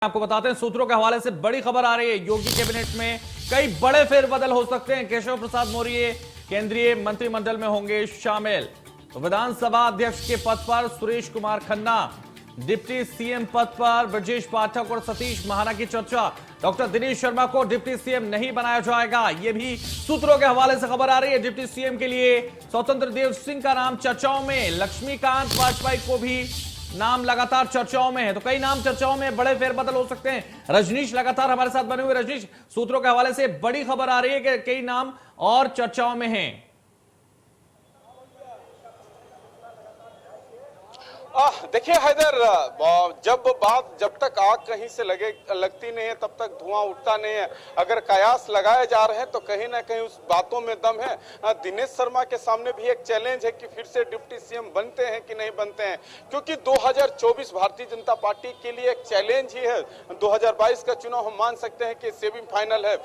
आपको बताते हैं, सूत्रों के हवाले से बड़ी खबर आ रही है। योगी कैबिनेट में कई बड़े फेरबदल हो सकते हैं। केशव प्रसाद मौर्य केंद्रीय मंत्रिमंडल में होंगे शामिल। तो विधानसभा अध्यक्ष के पद पर सुरेश कुमार खन्ना, डिप्टी सीएम पद पर ब्रजेश पाठक और सतीश महाना की चर्चा। डॉक्टर दिनेश शर्मा को डिप्टी सीएम नहीं बनाया जाएगा, यह भी सूत्रों के हवाले से खबर आ रही है। डिप्टी सीएम के लिए स्वतंत्र देव सिंह का नाम चर्चाओं में, लक्ष्मीकांत वाजपेयी को भी नाम लगातार चर्चाओं में है। तो कई नाम चर्चाओं में, बड़े फेरबदल हो सकते हैं। रजनीश लगातार हमारे साथ बने हुए। रजनीश, सूत्रों के हवाले से बड़ी खबर आ रही है कि कई नाम और चर्चाओं में हैं। देखिए हैदर, जब तक आग कहीं से लगती नहीं है तब तक धुआं उठता नहीं है। अगर कयास लगाए जा रहे हैं तो कहीं ना कहीं उस बातों में दम है। दिनेश शर्मा के सामने भी एक चैलेंज है कि फिर से डिप्टी सीएम बनते हैं कि नहीं बनते हैं, क्योंकि 2024 भारतीय जनता पार्टी के लिए एक चैलेंज ही है। 2022 का चुनाव हम मान सकते हैं कि सेमीफाइनल है।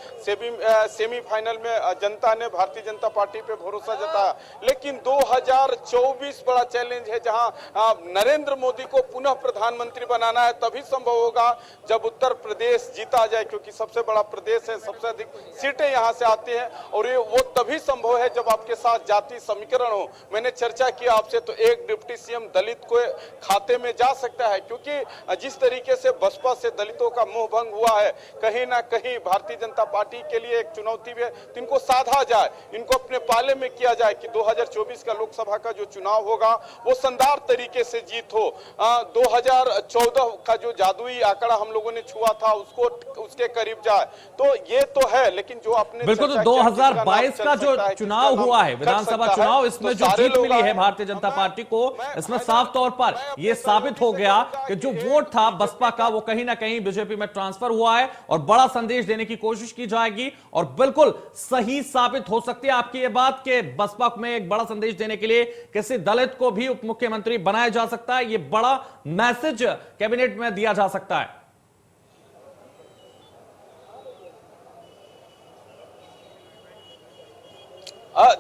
सेमीफाइनल में जनता ने भारतीय जनता पार्टी पे भरोसा जताया, लेकिन 2024 बड़ा चैलेंज है, जहां नरेंद्र मोदी को पुनः प्रधानमंत्री बनाना है। तभी संभव होगा जब उत्तर प्रदेश जीता जाए, क्योंकि सबसे बड़ा प्रदेश है, सबसे अधिक सीटें यहां से आती हैं, और ये वो तभी संभव है जब आपके साथ जाति समीकरण हो। मैंने चर्चा की आपसे, तो एक डिप्टी सीएम दलित को खाते में जा सकता है, क्योंकि जिस तरीके से बसपा से दलितों का मोह भंग हुआ है, कहीं ना कहीं भारतीय जनता पार्टी के लिए एक चुनौती है। तो इनको साधा जाए, इनको अपने पाले में किया जाए कि 2024 का लोकसभा का जो चुनाव होगा वो शानदार तरीके से जीत हो। 2014 का जो जादुई आंकड़ा हम लोगों ने छुआ था उसके करीब जाए, तो ये तो है। लेकिन जो आपने बिल्कुल, तो 2022 का जो चुनाव हुआ है, विधानसभा चुनाव, इसमें जो जीत मिली है भारतीय जनता पार्टी को, इसमें साफ तौर पर यह साबित हो गया कि जो वोट था बसपा का वो कहीं ना कहीं बीजेपी में ट्रांसफर हुआ है, और बड़ा संदेश देने की कोशिश की जाएगी। और बिल्कुल सही साबित हो सकती है आपकी ये बात कि बसपा में एक बड़ा संदेश देने के लिए किसी दलित को भी उप मुख्यमंत्री बनाया जा सकता है। ये बड़ा मैसेज कैबिनेट में दिया जा सकता है।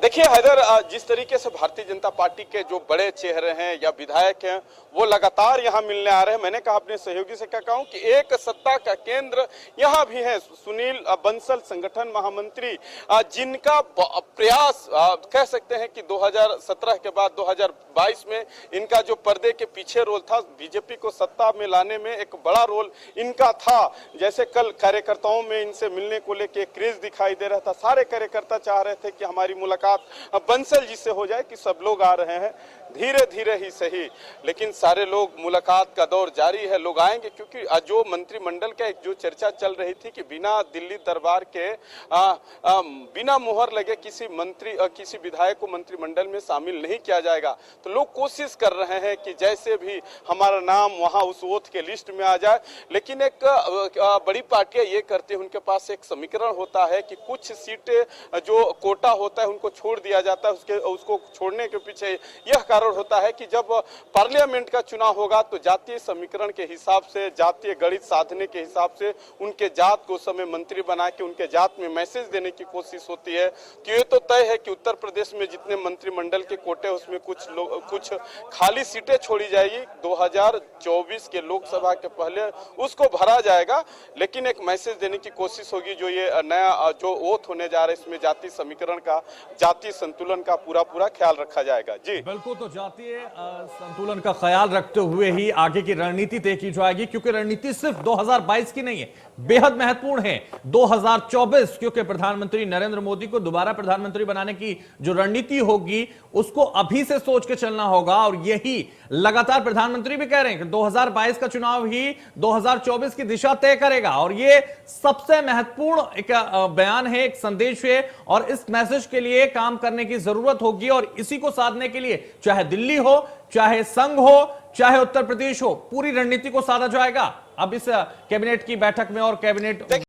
देखिए हैदर, जिस तरीके से भारतीय जनता पार्टी के जो बड़े चेहरे हैं या विधायक हैं वो लगातार यहां मिलने आ रहे हैं। मैंने कहा अपने सहयोगी से क्या कहूं कि एक सत्ता का केंद्र यहां भी है। सुनील बंसल संगठन महामंत्री, जिनका प्रयास कह सकते हैं कि 2017 के बाद 2022 में इनका जो पर्दे के पीछे रोल था, बीजेपी को सत्ता में लाने में एक बड़ा रोल इनका था। जैसे कल कार्यकर्ताओं में इनसे मिलने को लेकर क्रेज दिखाई दे रहा था। सारे कार्यकर्ता चाह रहे थे कि हमारी मुलाकात बंसल जी से हो जाए, कि सब लोग आ रहे हैं, धीरे धीरे ही सही, लेकिन सारे लोग, मुलाकात का दौर जारी है, लोग आएंगे। क्योंकि जो मंत्रिमंडल का एक जो चर्चा चल रही थी कि बिना दिल्ली दरबार के बिना मुहर लगे किसी विधायक को मंत्रिमंडल में शामिल नहीं किया जाएगा, तो लोग कोशिश कर रहे हैं कि जैसे भी हमारा नाम वहां उस ओथ के लिस्ट में आ जाए। लेकिन एक बड़ी पार्टियां ये करती है, उनके पास एक समीकरण होता है कि कुछ सीटें जो कोटा होता है उनको छोड़ दिया जाता है। उसको छोड़ने के पीछे यह कारण होता है कि जब पार्लियामेंट का चुनाव होगा तो जातीय समीकरण के हिसाब से, जातीय गणित साधने के हिसाब से उनके जात को समय मंत्री बना के उनके जात में मैसेज देने की कोशिश होती है। कि ये तो तय है कि उत्तर प्रदेश में जितने मंत्रिमंडल के कोटे उसमें कुछ खाली सीटें छोड़ी जाएगी। 2024 के लोकसभा के पहले उसको भरा जाएगा, लेकिन एक मैसेज देने की कोशिश होगी। जो ये नया जो ओथ होने जा रहा है, इसमें जातीय समीकरण का, जातीय संतुलन का पूरा ख्याल रखा जाएगा। जी बिल्कुल, तो जातीय संतुलन का ख्याल रखते हुए ही आगे की रणनीति तय की जाएगी, क्योंकि रणनीति सिर्फ 2022 की नहीं है, बेहद महत्वपूर्ण है 2024, क्योंकि प्रधानमंत्री नरेंद्र मोदी को दोबारा प्रधानमंत्री बनाने की जो रणनीति होगी उसको अभी से सोच के चलना होगा। और यही लगातार प्रधानमंत्री भी कह रहे हैं कि 2022 का चुनाव ही 2024 की दिशा तय करेगा। और यह सबसे महत्वपूर्ण एक बयान है, एक संदेश है, और इस मैसेज के लिए काम करने की जरूरत होगी। और इसी को साधने के लिए चाहे दिल्ली हो, चाहे संघ हो, चाहे उत्तर प्रदेश हो, पूरी रणनीति को साधा जाएगा अब इस कैबिनेट की बैठक में। और कैबिनेट